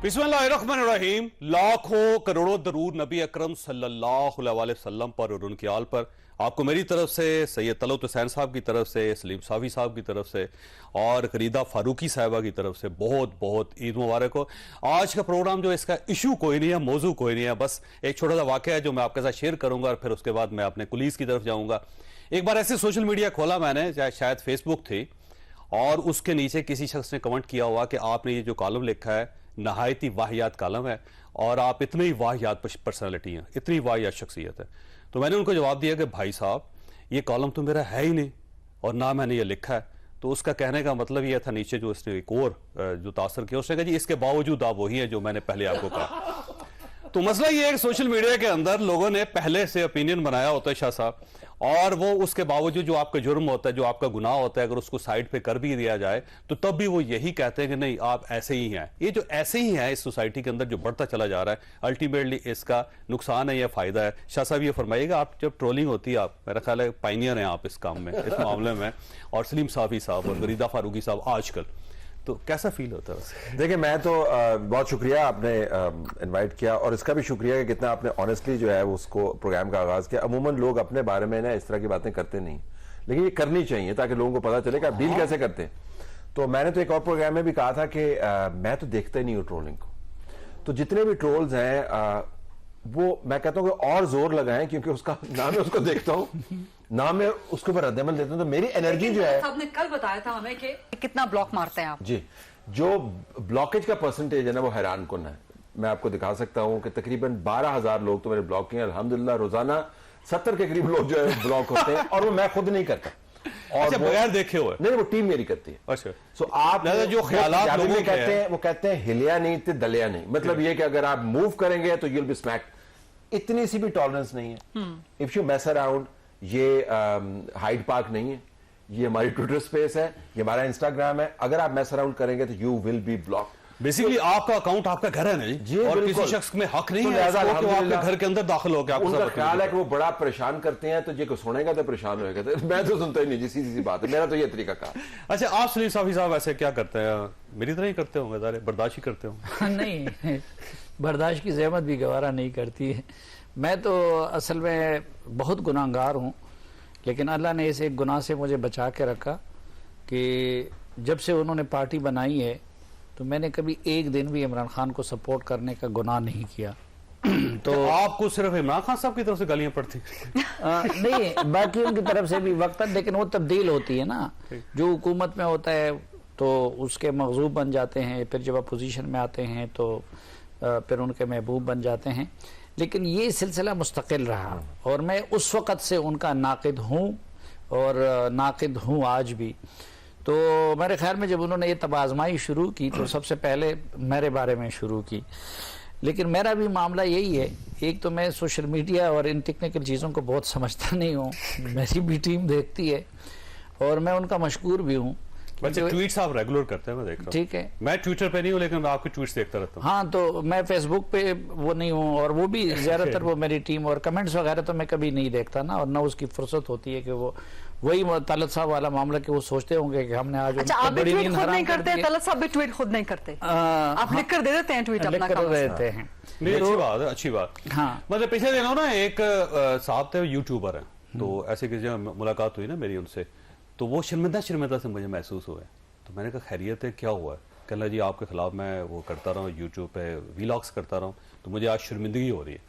बिस्मिल्लाहिर्रहमानिर्रहीम। लाखों करोड़ों दरूद नबी अकरम सल्लल्लाहु अलैहि वसल्लम पर और उनकी आल पर। आपको मेरी तरफ से, सैयद तलवत हुसैन साहब की तरफ से, सलीम साफी साहब की तरफ से और खरीदा फारूकी साहिबा की तरफ से बहुत बहुत ईद मुबारक हो। आज का प्रोग्राम जो इसका इशू कोई नहीं है, मौजू कोई नहीं है, बस एक छोटा सा वाक़या है जो मैं आपके साथ शेयर करूंगा और फिर उसके बाद मैं अपने कुलीस की तरफ जाऊंगा। एक बार ऐसे सोशल मीडिया खोला मैंने, शायद फेसबुक थी, और उसके नीचे किसी शख्स ने कमेंट किया हुआ कि आपने ये जो कॉलम लिखा है नहायती वाहियात कॉलम है और आप इतनी ही वाहियात पर्सनैलिटी हैं, इतनी वाहियात शख्सियत है। तो मैंने उनको जवाब दिया कि भाई साहब ये कॉलम तो मेरा है ही नहीं और ना मैंने ये लिखा है। तो उसका कहने का मतलब ये था, नीचे जो उसने एक और जो तासर किया उसने कहा जी इसके बावजूद आप वही हैं जो मैंने पहले आपको कहा। तो मसला ये है कि सोशल मीडिया के अंदर लोगों ने पहले से ओपिनियन बनाया होता है शाह साहब, और वो उसके बावजूद जो आपका जुर्म होता है, जो आपका गुनाह होता है, अगर उसको साइड पे कर भी दिया जाए तो तब भी वो यही कहते हैं कि नहीं आप ऐसे ही हैं। ये जो ऐसे ही है इस सोसाइटी के अंदर जो बढ़ता चला जा रहा है, अल्टीमेटली इसका नुकसान है या फायदा है? शाह साहब ये फरमाइएगा, आप जब ट्रोलिंग होती है, आप मेरा ख्याल है पाइनियर हैं आप इस काम में, इस मामले में, और सलीम साफी साहब और फरीदा फारूकी साहब आजकल, तो कैसा फील होता है? देखिए मैं तो बहुत शुक्रिया आपने इनवाइट किया, और इसका भी शुक्रिया कि कितना आपने ऑनेस्टली जो है उसको प्रोग्राम का आगाज किया। अमूमन लोग अपने बारे में ना इस तरह की बातें करते नहीं, लेकिन ये करनी चाहिए ताकि लोगों को पता चले कि आप डील कैसे करते हैं। तो मैंने तो एक और प्रोग्राम में भी कहा था कि मैं तो देखता ही नहीं हूँ ट्रोलिंग को, तो जितने भी ट्रोल्स हैं वो मैं कहता हूँ कि और जोर लगाएं, क्योंकि उसका नाम मैं उसको देखता हूँ, नाम मैं उसके ऊपर रद्दमल देता हूँ, तो मेरी एनर्जी जो है। आपने कल बताया था हमें कि कितना ब्लॉक मारते हैं आप जी, जो ब्लॉकेज का परसेंटेज है ना वो हैरान कुन है। मैं आपको दिखा सकता हूं कि तकरीबन 12,000 लोग तो मेरे ब्लॉक किए अल्हम्दुलिल्लाह। रोजाना 70 के करीब लोग जो है ब्लॉक होते हैं, और वो मैं खुद नहीं करता, और अच्छा, बगैर देखे हुए नहीं, वो टीम मेरी करती है। अच्छा, सो आप जो ख्यालात लोगों के कहते हैं, वो कहते हैं हिलिया नहीं तो दलिया नहीं, मतलब ये कि अगर आप मूव करेंगे तो यूल बी स्मैक्ड। इतनी सी भी टॉलरेंस नहीं है। इफ यू मेस अराउंड, ये हाइड पार्क नहीं है, ये हमारी ट्विटर स्पेस है, ये हमारा इंस्टाग्राम है। अगर आप मैस अराउंड करेंगे तो you will be block. Basically आपका अकाउंट आपका घर है ना जी, और किसी शख्स में हक नहीं है इसको कि वो आपके घर के अंदर दाखिल हो गया। उनका ख्याल है कि वो बड़ा परेशान करते हैं, तो ये को सुनेगा तो परेशान होएगा, तो मैं तो सुनता ही नहीं जी, सीधी सी बात है, मेरा तो ये तरीका कार। अच्छा, आप सलीम साफी साहब ऐसे क्या करते हैं? मेरी तरह ही करते होंगे, सारे बर्दाश्त ही करते होंगे? नहीं, बर्दाश्त की ज़हमत भी गवारा नहीं करती है। मैं तो असल में बहुत गुनाहगार हूँ, लेकिन अल्लाह ने इस एक गुनाह से मुझे बचा के रखा कि जब से उन्होंने पार्टी बनाई है तो मैंने कभी एक दिन भी इमरान खान को सपोर्ट करने का गुनाह नहीं किया। तो आपको सिर्फ इमरान खान साहब की तरफ से गालियां पड़ती? नहीं, बाकी उनकी तरफ से भी वक्त, लेकिन वो तब्दील होती है ना। जो हुकूमत में होता है तो उसके मगजूब बन जाते हैं, फिर जब अपोजिशन में आते हैं तो फिर उनके महबूब बन जाते हैं। लेकिन ये सिलसिला मुस्तकिल रहा, और मैं उस वक़्त से उनका नाक़िद हूँ और नाक़िद हूँ आज भी। तो मेरे ख्याल में जब उन्होंने ये तबाज़माई शुरू की तो सबसे पहले मेरे बारे में शुरू की, लेकिन मेरा भी मामला यही है, एक तो मैं सोशल मीडिया और इन टेक्निकल चीज़ों को बहुत समझता नहीं हूँ, मेरी भी टीम देखती है और मैं उनका मशकूर भी हूँ। वैसे ट्वीट्स आप रेगुलर करते हैं, मैं देख रहा हूं। ठीक है, मैं ट्विटर पे नहीं हूं लेकिन मैं आपके ट्वीट्स देखता रहता हूं। हाँ, तो मैं फेसबुक पे वो नहीं हूँ, और वो भी ज्यादातर वो मेरी टीम, और कमेंट्स वगैरह तो मैं कभी नहीं देखता ना, और ना उसकी फुर्सत होती है कि वो वही तलत साहब वाला मामला कि वो सोचते होंगे कि हमने आज अच्छा, आप भी ट्वीट खुद नहीं करते? तलत साहब भी ट्वीट खुद नहीं करते? आप लिख कर दे देते हैं ट्वीट अपना? लिख कर देते हैं। अच्छी बात है, अच्छी बात। हाँ, मतलब पिछले दिनों ना एक साहब थे, यूट्यूबर है, तो ऐसे किसी मुलाकात हुई ना मेरी उनसे, तो वो शर्मिंदा से मुझे महसूस हुआ। तो मैंने कहा खैरियत है, क्या हुआ है? कहना जी आपके खिलाफ मैं वो करता रहा हूँ, यूट्यूब पे वीलॉग्स करता रहा हूँ, तो मुझे आज शर्मिंदगी हो रही है।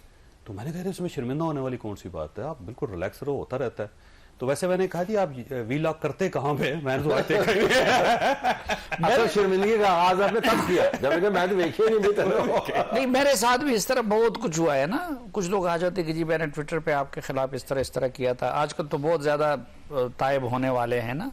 तो मैंने कहा इसमें शर्मिंदा होने वाली कौन सी बात है, आप बिल्कुल रिलैक्स रहो, होता रहता है। तो वैसे मैंने कहा जी आप वीलॉग करते कहाँ पे? मैंने तो आज देखा ही नहीं। शर्मिंदगी का आगाज आपने तब किया जब मैं तो देखे नहीं, मेरे साथ भी इस तरह बहुत कुछ हुआ है ना। कुछ लोग आ जाते कि जी मैंने ट्विटर पे आपके खिलाफ इस तरह किया था। आजकल तो बहुत ज्यादा तायब होने वाले हैं ना,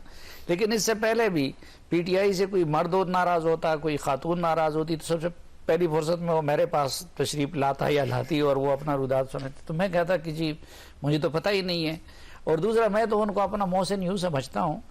लेकिन इससे पहले भी पीटीआई से कोई मर्द नाराज होता, कोई खातून नाराज होती, तो सबसे पहली फुर्सत में वो मेरे पास तशरीफ लाता या लाती और वो अपना रुदात सुनाती। तो मैं कहता कि जी मुझे तो पता ही नहीं है। और दूसरा, मैं तो उनको अपना मोहसिन यूँ समझता हूँ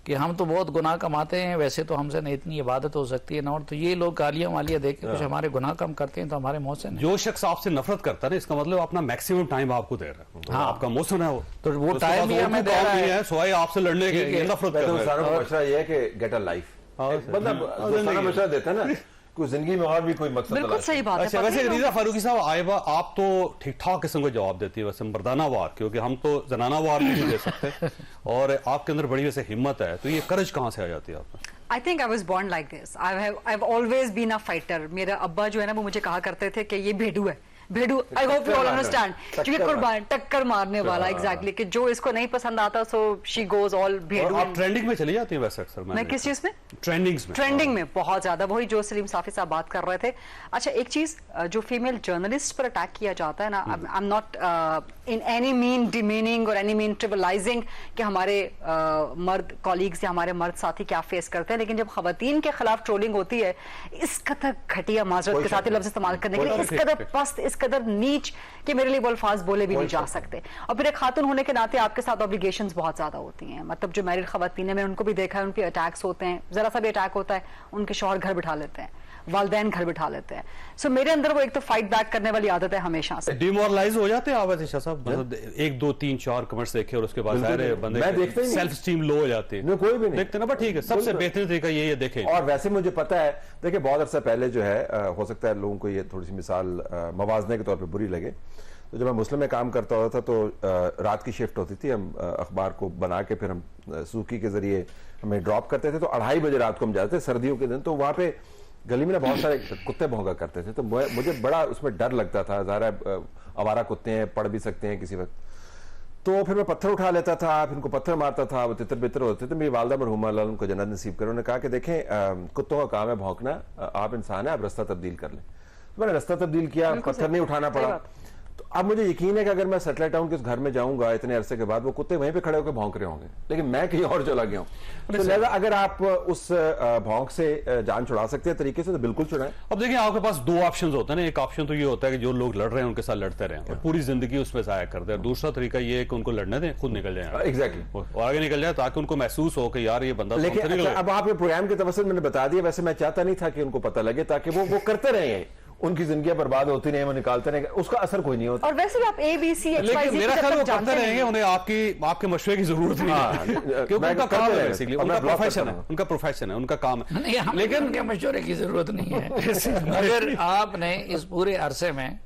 कि हम तो बहुत गुनाह कमाते हैं, वैसे तो हमसे न इतनी इबादत हो सकती है ना, और तो ये लोग गालियाँ वालियाँ देख के कुछ हमारे गुनाह कम करते हैं तो हमारे मोहसिन। जो शख्स आपसे नफरत करता है इसका मतलब अपना मैक्सिमम टाइम आपको दे रहा है। हाँ, आपका मोहसिन है वो, तो वो टाइम ही हमें दे रहा है सवाई आपसे लड़ने के, नफरत कर रहा है। मशवरा ये है कि गेट अ लाइफ, मतलब मशवरा देता है ना कोई जिंदगी में और भी कोई मकसद बिल्कुल तलाश सही बात है। अच्छा, पता वैसे है गरीजा फारूकी साहब, आयबा आप तो ठीक ठाक किस्म का जवाब देती है, वैसे मर्दाना वार, क्योंकि हम तो जनाना वार नहीं दे सकते और आपके अंदर बड़ी वैसे हिम्मत है, तो ये करज कहाँ से आ जाती है आपको? I think I was born like this. I've always been a fighter. मेरा अब्बा जो है ना वो मुझे कहा करते थे कि ये भेड़ू है, भेड़ू। I hope you all understand, क्योंकि कुर्बान टक्कर मारने वाला, एग्जैक्टली, कि जो इसको नहीं पसंद आता सो शी गोज ऑल भेड़ू। आप ट्रेंडिंग में चली जाती है वैसे अक्सर? मैं किस चीज में? ट्रेंडिंग में बहुत ज्यादा, वही जो सलीम साफी साहब बात कर रहे थे। अच्छा, एक चीज, जो फीमेल जर्नलिस्ट पर अटैक किया जाता है ना, I am not in any mean demeaning और एनी मीन ट्रिबलाइजिंग कि हमारे मर्द कॉलीग्स या हमारे मर्द साथी क्या फेस करते हैं, लेकिन जब खवातीन के खिलाफ ट्रोलिंग होती है, इस कदर घटिया माजरत के साथ लफ्ज इस्तेमाल करने के लिए, इस कदर पस्त, इस कदर नीच कि मेरे लिए वो अल्फाज बोले भी नहीं जा सकते। और फिर एक खातून होने के नाते आपके साथ ऑब्लिगेशंस बहुत ज्यादा होती हैं। मतलब जो मैरिड खवातीन है, मैंने उनको भी देखा है, उन पे अटैक्स होते हैं, जरा सा भी अटैक होता है उनके शौहर घर बिठा लेते हैं, वालदैन घर बिठा लेते हैं। सो मेरे अंदर वो एक तो फाइट बैक करने वाली आदत है हमेशा से। डिमोरलाइज हो जाते हैं आप वैसे शाह साहब? मतलब 1 2 3 4 कमेंट्स देखे और उसके बाद सारे बंदे सेल्फ स्टीम लो हो जाती है? कोई भी नहीं देखते ना, बट ठीक है, सबसे बेहतरीन तरीका ये देखें। और वैसे मुझे पता है, देखिए बहुत अरसा पहले जो है, हो सकता है लोगों को ये थोड़ी सी मिसाल मवाजने के तौर पे बुरी लगे, तो जब मैं मुस्लिम में काम करता होता था तो रात की शिफ्ट होती थी, हम अखबार को बना के फिर हम सूकी के जरिए हमें ड्रॉप करते थे, तो 2:30 बजे रात को हम जाते थे सर्दियों के दिन, तो वहाँ पे गली में ना बहुत सारे कुत्ते भौंका करते थे, तो मुझे बड़ा उसमें डर लगता था। ज़ाहिर है आवारा कुत्ते हैं, पड़ भी सकते हैं किसी वक्त, तो फिर मैं पत्थर उठा लेता था, फिर उनको पत्थर मारता था, वो तितर बितर होते थे। मेरी वालदा मरहुमा अल्लाह उनको जन्नत नसीब करो, उन्होंने कहा कि देखें कुत्तों का काम है भौंकना, आप इंसान है, आप रास्ता तब्दील कर लें। तो मैंने रास्ता तब्दील किया, पत्थर नहीं उठाना पड़ा। तो अब मुझे यकीन है कि अगर मैं सैटेलाइट टाउन के उस घर में जाऊंगा इतने अरसे के बाद, वो कुत्ते वहीं पे खड़े होकर भौंक रहे होंगे, लेकिन मैं कहीं और चला गया हूँ। तो लिहाजा अगर आप उस भौंक से जान छुड़ा सकते हैं तरीके से, तो बिल्कुल छुड़ाएं। अब देखिए, आपके पास 2 ऑप्शन होते हैं ना। एक ऑप्शन तो ये होता है कि जो लोग लड़ रहे हैं उनके साथ लड़ते रहें और पूरी जिंदगी उसमें जाया कर दें। दूसरा तरीका ये है कि उनको लड़ने दें, खुद निकल जाए, एग्जैक्टली, और आगे निकल जाए, ताकि उनको महसूस हो कि यार ये बंदा। लेकिन अब आपके प्रोग्राम के तवज्जुह मैंने बता दिया, वैसे मैं चाहता नहीं था कि उनको पता लगे, ताकि वो करते रहे, उनकी जिंदगी बर्बाद होती नहीं, वो निकालते नहीं, उसका असर कोई नहीं होता। और वैसे भी आप ABC XYZ मेरा ख्याल वो करते रहेंगे, उन्हें आपके मशवरे की जरूरत नहीं है, क्योंकि उनका काम है, बेसिकली उनका प्रोफेशन है, उनका काम है। लेकिन उनके मशवरे की जरूरत नहीं है। अगर आपने इस पूरे अरसे में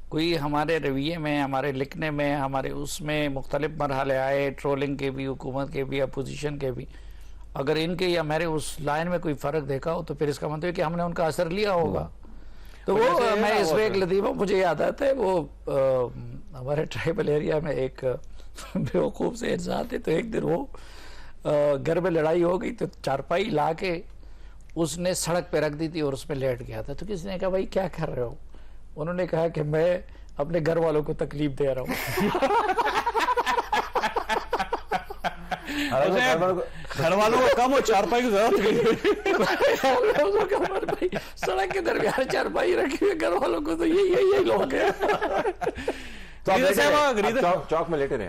कोई हमारे रवैये में, हमारे लिखने में, हमारे उसमें मुख्तलिफ मरहले आए, ट्रोलिंग के भी, हुकूमत के भी, अपोजिशन के भी, अगर इनके या मेरे उस लाइन में कोई फर्क देखा हो, तो फिर इसका मतलब है कि हमने उनका असर लिया होगा। तो वो मैं इसमें एक लतीफ़ा मुझे याद आता है, वो हमारे ट्राइबल एरिया में एक बेवकूफ़ से इंसान थे, तो एक दिन वो घर में लड़ाई हो गई, तो चारपाई ला के उसने सड़क पे रख दी थी और उस पर लेट गया था। तो किसी ने कहा भाई क्या कर रहे हो? उन्होंने कहा कि मैं अपने घर वालों को तकलीफ दे रहा हूँ। घर वालों को कम और चारपाई की जरूरत भाई सड़क के दरमियान चारपाई रखी हुई, घर वालों को तो यही लोग हैं। तो चौक में लेटे रहे।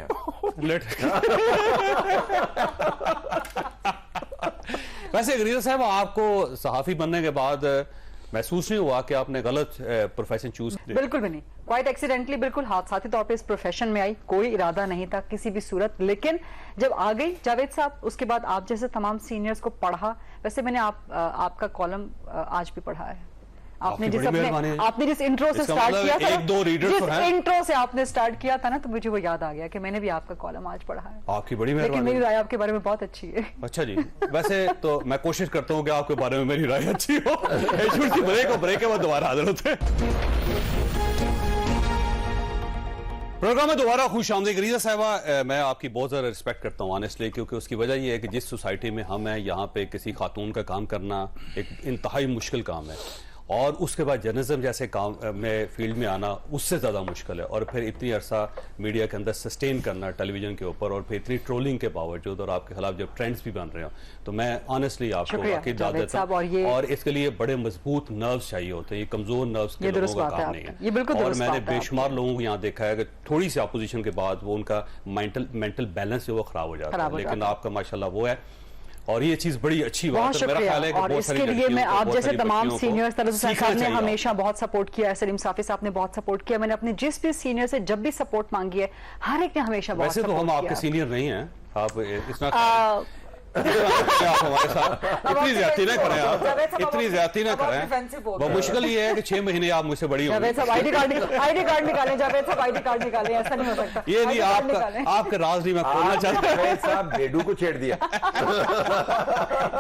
वैसे गरीजा साहब, आपको सहाफी बनने के बाद महसूस नहीं हुआ कि आपने गलत प्रोफेशन चूज किया? बिल्कुल भी नहीं, क्वाइट एक्सीडेंटली, बिल्कुल हादसाती तौर पे इस प्रोफेशन में आई, कोई इरादा नहीं था किसी भी सूरत। लेकिन जब आ गई जावेद साहब, उसके बाद आप जैसे तमाम सीनियर्स को पढ़ा। वैसे मैंने आपका कॉलम आज भी पढ़ा है। आपने जिस इंट्रो से स्टार्ट किया था, जिस इंट्रो से आपने स्टार्ट किया था ना, तो मुझे वो याद आ गया कि मैंने भी आपका कॉलम आज पढ़ा है। आपकी बड़ी मेहरबानी। लेकिन मेरी राय आपके बारे में बहुत अच्छी है। अच्छा जी, वैसे तो मैं कोशिश करता हूँ कि आपके बारे में मेरी राय अच्छी हो। ब्रेक के बाद दोबारा हाजिर होते हैं। प्रोग्राम में दोबारा खुश आमदीद। गरीजा साहिबा, मैं आपकी बहुत ज़्यादा रिस्पेक्ट करता हूँ ऑनेस्टली, क्योंकि उसकी वजह यह है कि जिस सोसाइटी में हम हैं, यहाँ पे किसी खातून का काम करना एक इंतहाई मुश्किल काम है, और उसके बाद जर्नलिज्म जैसे काम में फील्ड में आना उससे ज़्यादा मुश्किल है, और फिर इतनी अरसा मीडिया के अंदर सस्टेन करना टेलीविज़न के ऊपर, और फिर इतनी ट्रोलिंग के बावजूद, और आपके खिलाफ जब ट्रेंड्स भी बन रहे हो, तो मैं ऑनेस्टली आपको वाकई दाद देता हूँ। और इसके लिए बड़े मजबूत नर्व्स चाहिए होते हैं, ये कमज़ोर नर्व्स के लोगों का काम नहीं है। और मैंने बेशुमार लोगों को यहाँ देखा है कि थोड़ी सी अपोजिशन के बाद वो उनका मेंटल बैलेंस जो वो ख़राब हो जाता है, लेकिन आपका माशाल्लाह वो है, और ये चीज बड़ी अच्छी बात है। मेरा ख्याल है कि और इसके लिए मैं आप जैसे तमाम सीनियर्स साहब ने हमेशा बहुत सपोर्ट किया है, सलीम साफी साहब ने बहुत सपोर्ट किया, मैंने अपने जिस भी सीनियर से जब भी सपोर्ट मांगी है, हर एक ने हमेशा बहुत वैसे तो हम आपके सीनियर नहीं हैं, आप इतना आप हमारे साथ इतनी ज्यादती ना करें, आप जावेद साहब, इतनी ज्यादती ना अब आप करें। defensive हो वो गए। मुश्किल ये है कि 6 महीने आप मुझसे बड़ी होंगी। जावेद साहब आईडी कार्ड निकालें, जावेद साहब आईडी कार्ड निकालें, ऐसा नहीं हो सकता। ये नहीं, ID कार्ड निकालें। आपके राज नहीं मैं खोलना चाहता। जावेद साहब बेडू को छेड़ दिया।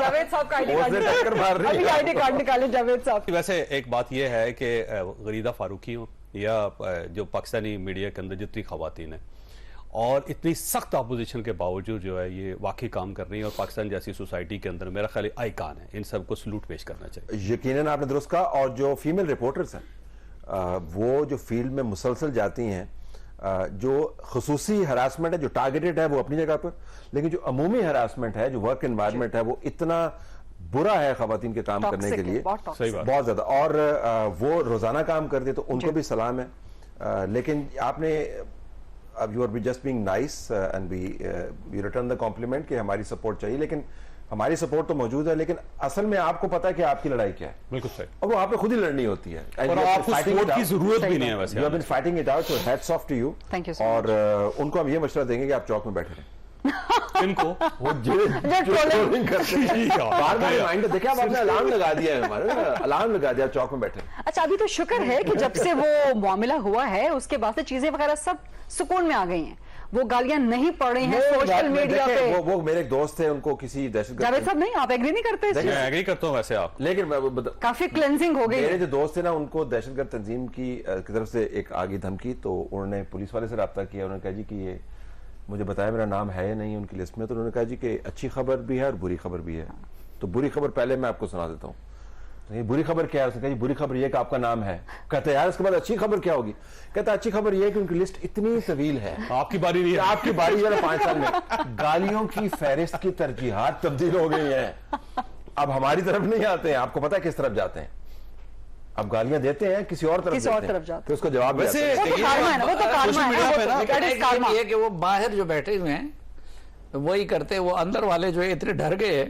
जावेद साहब का आईडी कार्ड उसने टक्कर मार रही है। अभी आईडी कार्ड निकालें जावेद साहब। वैसे एक बात यह है कि गरीदा फारूकी हो या जो पाकिस्तानी मीडिया के अंदर जितनी खवातीन है और इतनी सख्त अपोजिशन के बावजूद जो है ये वाकई काम कर रही है और पाकिस्तान जैसी सोसाइटी के अंदर मेरा ख्याल आइकान है, इन सबको सलूट पेश करना चाहिए। यकीनन आपने दुरुस्त कहा। और जो फीमेल रिपोर्टर्स हैं वो जो फील्ड में मुसलसल जाती हैं, जो खसूसी हरासमेंट है जो टारगेटेड है वो अपनी जगह पर, लेकिन जो अमूमी हरासमेंट है, जो वर्क एनवायरनमेंट है वो इतना बुरा है खवातीन के काम करने Toxic के है, लिए, बहुत toxic। सही बात। बहुत ज्यादा। और वो रोजाना काम करते तो उनको भी सलाम है। लेकिन आपने अब you are be just being nice and be you return the compliment कि हमारी सपोर्ट चाहिए, लेकिन हमारी सपोर्ट तो मौजूद है, लेकिन असल में आपको पता है कि आपकी लड़ाई क्या है बिल्कुल सही। और वो आपने खुद ही लड़नी होती है। और आपको सपोर्ट की जरूरत भी नहीं है वैसे। You have been fighting it out, so hats off to you. Thank you so और उनको हम ये मशवरा देंगे कि आप चौक में बैठे रहें। इनको वो जो ट्रोलिंग करते हैं बार बार रिमाइंडर, देखिए आप आपने अलार्म लगा दिया है, हमारा अलार्म लगा दिया, चौक में बैठे। अच्छा अभी तो शुक्र है कि जब से वो मामला हुआ है उसके बाद से चीजें वगैरह सब सुकून में आ गई हैं, वो गालियां नहीं पड़ रही हैं सोशल मीडिया पे। वो मेरे एक दोस्त थे, उनको किसी जावेद दहशतगर्द, साहब नहीं, आप एग्री नहीं करते इस चीज मैं से? एग्री करता हूँ वैसे आप। लेकिन काफी क्लेंजिंग हो गई मेरे है। जो दोस्त थे ना, उनको दहशतगर्द तंजीम की तरफ से एक आगी धमकी, तो उन्होंने पुलिस वाले से रब्ता किया। उन्होंने कहा जी कि ये मुझे बताया मेरा नाम है या नहीं उनकी लिस्ट में। तो उन्होंने कहा जी कि अच्छी खबर भी है और बुरी खबर भी है। तो बुरी खबर पहले मैं आपको सुना देता हूँ। ये बुरी खबर क्या है? उसने कहा जी बुरी खबर ये कि आपका नाम है। कहते यार इसके बाद अच्छी खबर क्या होगी? कहता अच्छी खबर ये कि उनकी लिस्ट इतनी तवील है, आपकी बारी नहीं कि है। आपकी बारी जो है 5 साल में गालियों की फहरिस्त की तरजीहात तब्दील हो गई हैं। अब हमारी तरफ नहीं आते हैं, आपको पता है किस तरफ जाते हैं? अब गालियां देते हैं किसी और तरफ, किसी और देते हैं, तरफ जाते हैं। फिर उसको जवाब वैसे देते हैं। वो तो karma है ना, वो तो karma सोशल है ना, मीडिया वो पे तो- ना that is एक karma। ये कि वो बाहर जो बैठे हुए हैं वही करते, वो अंदर वाले जो है इतने डर गए हैं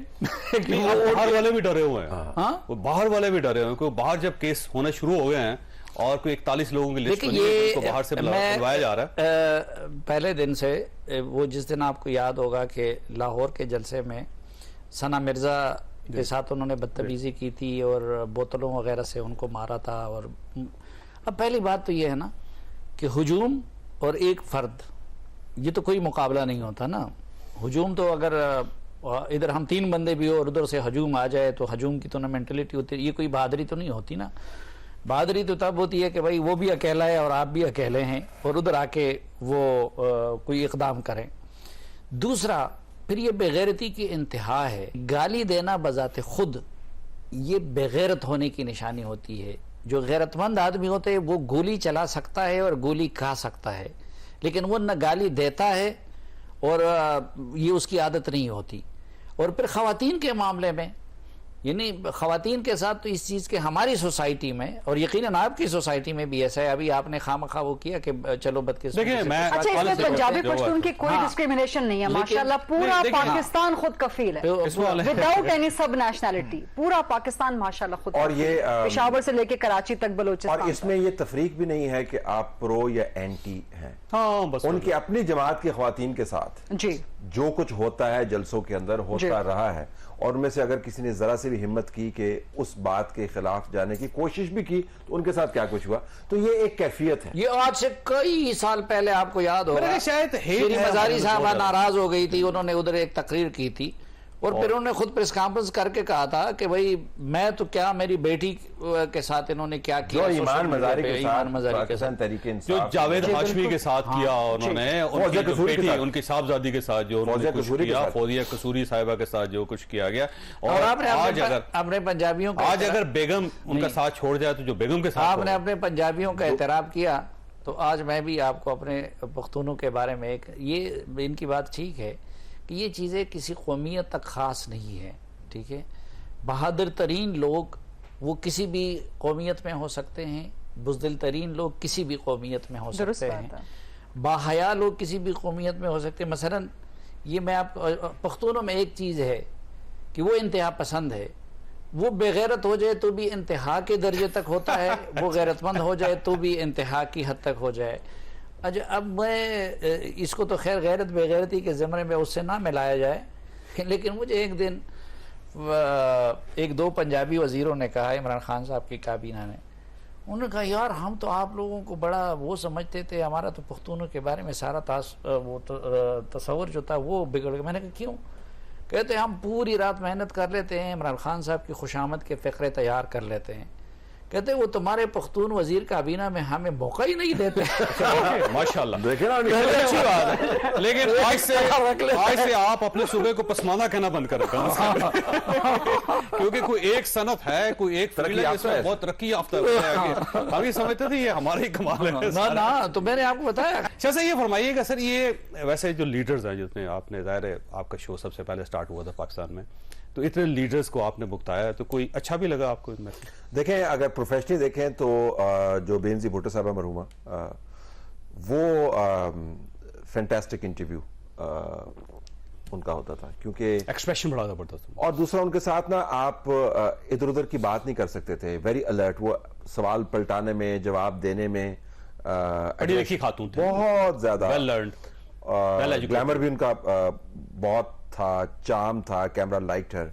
कि वो बाहर वाले भी डरे हुए हैं। हाँ? वो बाहर वाले भी डरे हुए हैं, क्योंकि बाहर जब केस होने शुरू हो गए हैं और कोई 41 लोगों की लिस्ट देखिए बनी है, ये उनको बाहर से मैं बुलवाया जा रहा है। पहले दिन से वो जिस दिन आपको याद होगा कि लाहौर के जलसे में सना मिर्जा के साथ उन्होंने बदतमीजी की थी और बोतलों वगैरह से उनको मारा था। और अब पहली बात तो ये है ना कि हुजूम और एक फर्द, ये तो कोई मुकाबला नहीं होता ना। हुजूम तो अगर इधर हम 3 बंदे भी हो और उधर से हजूम आ जाए तो हजूम की तो ना मेंटलिटी होती है, ये कोई बहादुरी तो नहीं होती ना। बहादुरी तो तब होती है कि भाई वो भी अकेला है और आप भी अकेले हैं और उधर आके वो कोई इकदाम करें। दूसरा, फिर ये बेगैरती की इंतहा है। गाली देना बजाते खुद ये बेगैरत होने की निशानी होती है। जो गैरतमंद आदमी होते हैं वो गोली चला सकता है और गोली खा सकता है, लेकिन वो न गाली देता है और ये उसकी आदत नहीं होती। और फिर खवातीन के मामले में, यानी खवातीन के साथ तो इस चीज़ के हमारी सोसाइटी में और यकीनन आपकी सोसाइटी में भी ऐसा है। अभी आपने खामखा वो किया कि चलो बदकिस्मती देखिए से- मैं अच्छा इसमें पंजाबी पश्तून की कोई हाँ। डिस्क्रिमिनेशन नहीं है, लेकिन- माशाल्लाह पूरा नहीं, देखिए, पाकिस्तान खुद कफील है तो- इसमें वाले- विदाउट एनी सब नेशनैलिटी। पूरा पाकिस्तान माशाल्लाह खुद और कफील ये, है। पेशावर से लेके कराची तक, बलोचिस्तान और इसमें ये तफरीक भी नहीं है कि आप प्रो या एंटी हैं। हाँ बस उनकी अपनी जमात की खवातीन के साथ तक। जी जो कुछ होता है जलसों के अंदर होता जी। रहा है, और उनमें से अगर किसी ने जरा से भी हिम्मत की कि उस बात के खिलाफ जाने की कोशिश भी की तो उनके साथ क्या कुछ हुआ, तो ये एक कैफियत है। ये आज से कई साल पहले आपको याद होगा, मेरे शायद hate श्री है मजारी हमारे साहब अंदर। नाराज हो गई थी, उन्होंने उधर एक तकरीर की थी और फिर उन्होंने खुद प्रेस कॉन्फ्रेंस करके कहा था कि भाई मैं तो क्या, मेरी बेटी के साथ इन्होंने क्या जो किया, ईमान सोशल मीडिया मजारी पे, के ईमान साथ मजारी के पाकिस्तान साथ तहरीक जो इंसाफ, जावेद जी, हाशमी बिल्कुल। के साथ किया उन्होंने, उनकी फौजिया जो कसूरी के बेटी साथ। उनकी साहबजादी के साथ जो उन्होंने फौजिया कुछ कसूरी के किया, साथ। फौजिया कसूरी साहिबा के साथ जो कुछ किया गया, और आपने आज अगर अपने पंजाबियों का आज अगर बेगम उनका साथ छोड़ जाए तो जो बेगम के साथ आपने होगा। अपने पंजाबियों का एतराफ किया, तो आज मैं भी आपको अपने पख्तूनों के बारे में एक, ये इनकी बात ठीक है कि ये चीज़ें किसी कौमियत तक ख़ास नहीं है, ठीक है। बहादुर तरीन लोग वो किसी भी कौमियत में हो सकते हैं, बुज़दिल तरीन लोग किसी भी कौमियत में हो दुरुस्त सकते बात हैं, है। बाहया लोग किसी भी कौमियत में हो सकते हैं। मसलन ये मैं आप पख्तूनों में एक चीज़ है कि वो इंतहा पसंद है, वो बेगैरत हो जाए तो भी इंतहा के दर्जे तक होता है, वो गैरतमंद हो जाए तो भी इंतहा की हद तक हो जाए। अच्छा, अब मैं इसको तो खैर गैरत बेगैरती के ज़मरे में उससे ना मिलाया जाए, लेकिन मुझे एक दिन एक दो पंजाबी वजीरों ने कहा, इमरान खान साहब की काबीना ने, उन्होंने कहा यार हम तो आप लोगों को बड़ा वो समझते थे, हमारा तो पुख्तूनों के बारे में सारा तस्वर जो था वो बिगड़ गया। मैंने कहा क्यों? कहते हम पूरी रात मेहनत कर लेते हैं, इमरान खान साहब की खुशामद के फ़िक्रे तैयार कर लेते हैं। कहते वो तुम्हारे पख्तून वजीर काबीना में हमें मौका ही नहीं देते। माशाल्लाह, देखे ना अच्छी बात है। लेकिन आज से आप अपने सूबे को पसमाना कहना बंद कर रखा क्योंकि कोई एक सनत है, कोई एक फील्ड है जिसमें बहुत तरक्की याफ्ता है। हम ये समझते थे ये हमारा ही कमाल है। ना तो मैंने आपको बताया। सर ये फरमाइएगा सर, ये वैसे जो लीडर्स हैं जितने आपने, जाहिर है आपका शो सबसे पहले स्टार्ट हुआ था पाकिस्तान में, तो इतने लीडर्स को आपने बुकताया, तो कोई अच्छा भी लगा आपको इनमें? देखें, अगर प्रोफेशनली देखें तो जो बेनजी भुट्टो साहबा मरहुमा, वो फैंटास्टिक इंटरव्यू उनका होता था, क्योंकि एक्सप्रेशन बड़ा जबरदस्त। और दूसरा उनके साथ ना आप इधर उधर की बात नहीं कर सकते थे, वेरी अलर्ट, वो सवाल पलटाने में, जवाब देने में पढ़ी लिखी खातून थे, बहुत ज्यादा वेल लर्न्ड, ग्लैमर भी उनका बहुत था, चार्म था, camera liked her.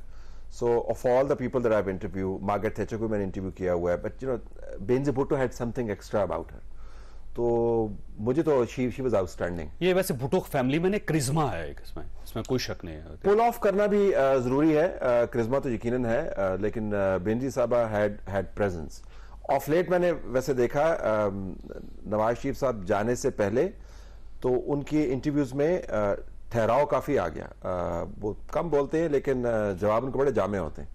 So of all the people that I have interview, Margaret Thatcher को मैंने इंटरव्यू किया हुआ है, but you know Benazir Bhutto had something extra about her, तो मुझे तो शी वाज आउटस्टैंडिंग। ये वैसे भुट्टो फैमिली में क्रिज्मा है एक, इसमें कोई शक नहीं है। पुल ऑफ करना भी जरूरी है, क्रिज्मा तो यकीनन है, लेकिन बेनजी साहबा हैड प्रेजेंस। ऑफ लेट मैंने वैसे देखा नवाज शरीफ साहब जाने से पहले तो उनकी इंटरव्यूज में ठहराव काफी आ गया, वो कम बोलते हैं लेकिन जवाब उनके बड़े जामे होते हैं।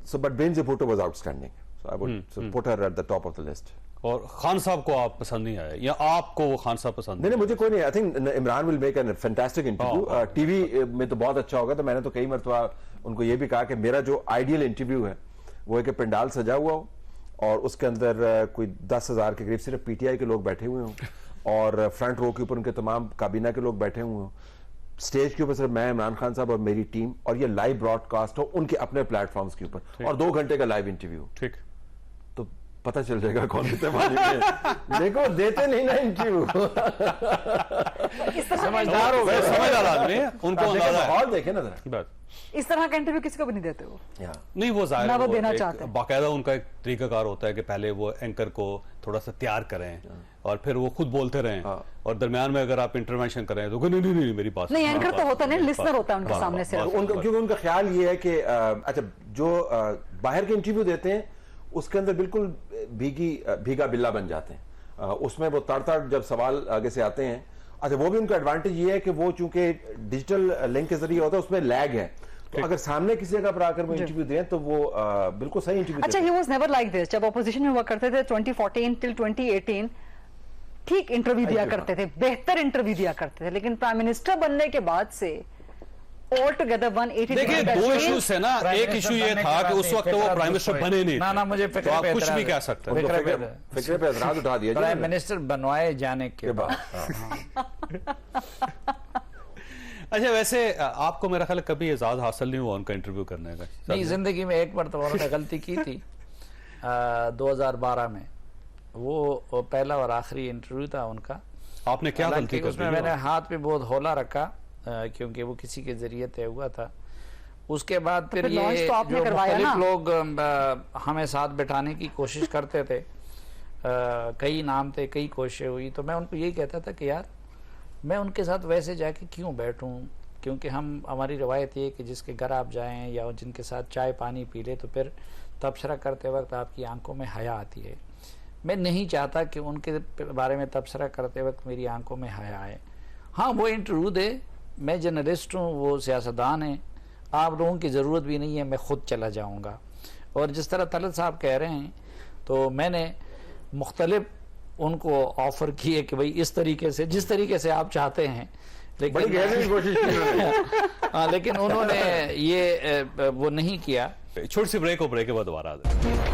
So but Benazir Bhutto was outstanding, so I would put her at the top of the list. और खान साहब को आप पसंद नहीं आए या आपको वो खान साहब पसंद? नहीं, मुझे कोई नहीं। I think Imran will make an fantastic interview, TV में तो बहुत अच्छा होगा। तो मैंने तो कई मरतबा उनको ये भी कहा कि मेरा जो आइडियल इंटरव्यू है वो है कि पंडाल सजा हुआ हो और उसके अंदर कोई 10,000 के करीब सिर्फ पीटीआई के लोग बैठे हुए हों और फ्रंट रो के ऊपर उनके तमाम काबीना के लोग बैठे हुए हों, स्टेज के ऊपर सिर्फ मैं, इमरान खान साहब और मेरी टीम, और ये लाइव ब्रॉडकास्ट हो उनके अपने प्लेटफॉर्म्स के ऊपर, और 2 घंटे का लाइव इंटरव्यू। ठीक, तो पता चल जाएगा कौन कितने मालिक है। देखो, देते नहीं ना इंटरव्यू। समझदार हो गए, समझदार आदमी है, उनको अंदाजा है। और देखे ना जरा, इस तरह का इंटरव्यू किसी को भी नहीं देते हो। नहीं, वो जाहिर ना वो है, देना एक चाहते हैं। बाकायदा उनका एक तरीकाकार होता है कि पहले वो एंकर को थोड़ा सा तैयार करें और फिर वो खुद बोलते रहें, और दरमियान में अगर आप इंटरवेंशन करें तो नहीं नहीं नहीं मेरी बात नहीं, एंकर तो होता नहीं, लिसनर होता है उनके सामने से। क्योंकि उनका ख्याल ये है कि अच्छा, जो बाहर के इंटरव्यू देते हैं उसके अंदर बिल्कुल भीगा बिल्ला बन जाते हैं, उसमें वो तड़ जब सवाल आगे से आते हैं। अच्छा, वो भी उनका एडवांटेज ये है कि वो चूंकि डिजिटल लिंक के जरिए होता है, उसमें लैग है, तो अगर सामने किसी जगह पर आकर वो इंटरव्यू दें तो वो बिल्कुल सही इंटरव्यू। अच्छा, he was never like this. जब ऑपोजिशन में हुआ करते थे 2014 टिल 2018, ठीक इंटरव्यू दिया करते थे, बेहतर इंटरव्यू दिया करते थे, लेकिन प्राइम मिनिस्टर बनने के बाद से ऑल टुगेदर 180। देखिए, 2 इश्यूज है ना। एक इशू ये था कि उस वक्त वो प्राइम मिनिस्टर बने नहीं, ना मुझे तो आप कुछ भी कह सकते हैं, फिक्रे पे एतराज उठा दिया प्राइम मिनिस्टर बनवाए जाने के बाद। अच्छा, वैसे आपको मेरा ख्याल कभी एजाज हासिल नहीं हुआ उनका इंटरव्यू करने का? नहीं, जिंदगी में एक बार तो उन्होंने गलती की थी 2012 में, वो पहला और आखिरी इंटरव्यू था उनका। आपने क्या गलती कर दी? उसमें मैंने हाथ पे बहुत हौला रखा क्योंकि वो किसी के जरिए तय हुआ था। उसके बाद फिर ये तो जो मुख्तलिफ लोग हमें साथ बिठाने की कोशिश करते थे, कई नाम थे, कई कोशिशें हुई, तो मैं उनको यही कहता था कि यार मैं उनके साथ वैसे जाके क्यों बैठूं, क्योंकि हमारी रवायत ये कि जिसके घर आप जाएं या जिनके साथ चाय पानी पी ले तो फिर तबसरा करते वक्त आपकी आंखों में हया आती है। मैं नहीं चाहता कि उनके बारे में तबसरा करते वक्त मेरी आंखों में हया आए। हाँ, वो इंटरव्यू दे, मैं जर्नलिस्ट हूँ, वो सियासतदान है, आप लोगों की ज़रूरत भी नहीं है, मैं खुद चला जाऊँगा। और जिस तरह तलत साहब कह रहे हैं, तो मैंने मुख्तलिफ उनको ऑफर किए कि भाई इस तरीके से, जिस तरीके से आप चाहते हैं, लेकिन कोशिश की। हाँ, लेकिन उन्होंने ये वो नहीं किया। छोटी सी ब्रेक हो, ब्रेक के बाद दोबारा आ जाए।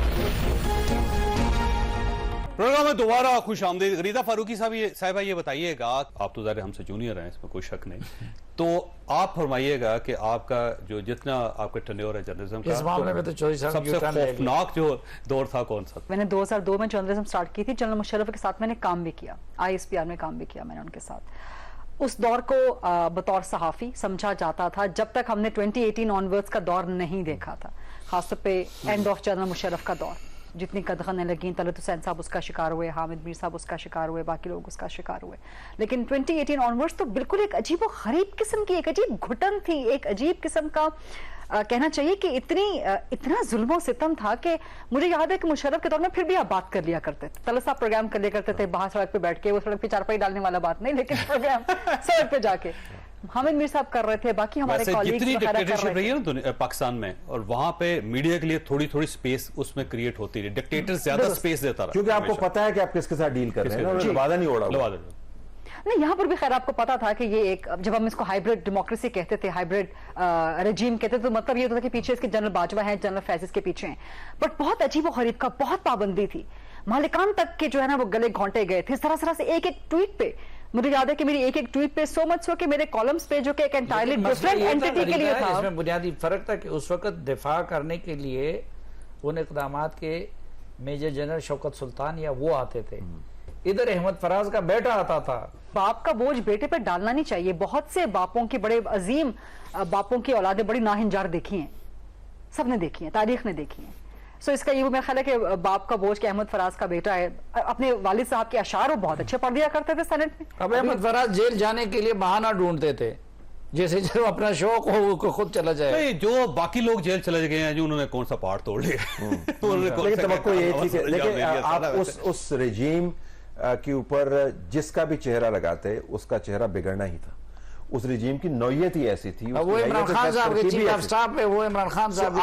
प्रोग्राम में दोबारा खुश आमदीद। गरीदा फारूकी साहिबा, ये बताइएगा, आप तो ज़ाहिर हमसे जूनियर हैं, इसमें कोई शक नहीं, तो आप फरमाइएगा कि आपका जो जितना आपका टेन्योर है जर्नलिज्म का, इस मामले में तो सबसे खौफनाक जो दौर था कौन सा? मैंने 2002 में जर्नलिज्म स्टार्ट की थी, जनरल मुशर्रफ के साथ मैंने काम भी किया, ISPR में काम भी किया मैंने उनके साथ। उस दौर को बतौर सहाफ़ी समझा जाता था जब तक हमने 2018 ऑनवर्ड्स का दौर नहीं देखा था, खासतौर पे एंड ऑफ जनरल मुशर्रफ का दौर। जितनी कदगनें लगी, तलत हुसैन साहब उसका शिकार हुए, हामिद मीर साहब उसका शिकार हुए, बाकी लोग उसका शिकार हुए। लेकिन 2018 ऑनवर्ड्स तो बिल्कुल एक अजीब व गरीब किस्म की, एक अजीब घुटन थी, एक अजीब किस्म का कहना चाहिए कि इतना जुल्म सितम था कि मुझे याद है कि मुशर्रफ के दौर में फिर भी आप बात कर लिया करते थे, तलत साहब प्रोग्राम कर लिया करते थे बाहर सड़क पे बैठ के, वो सड़क पे चारपाई डालने वाला बात नहीं, लेकिन प्रोग्राम सड़क पे जाके हामिद मीर साहब कर रहे थे, बाकी हमारे कॉलीग्स जितनी वगैरह कर डिक्टेटरशिप रहे रही थे। है ना पाकिस्तान में, और वहां पे मीडिया के लिए थोड़ी थोड़ी स्पेस उसमें क्रिएट होती रही, डिक्टेटर ज्यादा स्पेस देता रहा, क्योंकि आपको पता है कि आप किसके साथ डील कर रहे हैं, उन्होंने लबादा नहीं ओढ़ा हुआ। नहीं, यहाँ पर भी खैर आपको पता था कि ये एक, जब हम इसको हाइब्रिड डेमोक्रेसी कहते थे, हाइब्रिड रेजीम कहते थे, तो मतलब ये होता था कि पीछे इसके जनरल बाजवा हैं, जनरल फैजिस के पीछे हैं, बट बहुत अजीब व गरीब का बहुत पाबंदी थी। मालिकान तक के जो है ना वो गले घोंटे गए थे सरासर से एक ट्वीट पे। मुझे याद है कि मेरी एक ट्वीट पे सो मच हो कि मेरे कॉलम्स पे जो कि एक एंटायरली डिफरेंट एंटिटी के लिए था। इसमें बुनियादी फर्क था कि उस वक्त दिफा करने के लिए उन इकदामात के मेजर जनरल शौकत सुल्तान या वो आते थे, इधर अहमद फराज का बेटा आता था। बाप का बोझ बेटे पर डालना नहीं चाहिए। बहुत से बापों की, बड़े अजीम बापों की औलादें बड़ी नाहिंजार देखी हैं, सबने देखी हैं, तारीख ने देखी हैं। सो इसका ये मेरा ख्याल है कि बाप का बोझ के अहमद फराज का बेटा है। अपने वालिद साहब के अशार वो बहुत अच्छे पढ़ दिया करते थे सेनेट में। अब अहमद फराज जेल जाने के लिए बहाना ढूंढते थे, जैसे जो अपना शौक हो वो खुद चला जाए। नहीं, जो बाकी लोग जेल चले गए हैं, जो उन्होंने कौन सा पहाड़ तोड़ लिया लेकिन तवक्को ये थी कि लेकिन आप उस रेजीम के ऊपर जिसका भी चेहरा लगाते उसका चेहरा बिगड़ना ही था। उस रिजीम की नौयत ही ऐसी थी। वो इमरान खान साहब के चीफ ऑफ स्टाफ है, वो इमरान खान साहब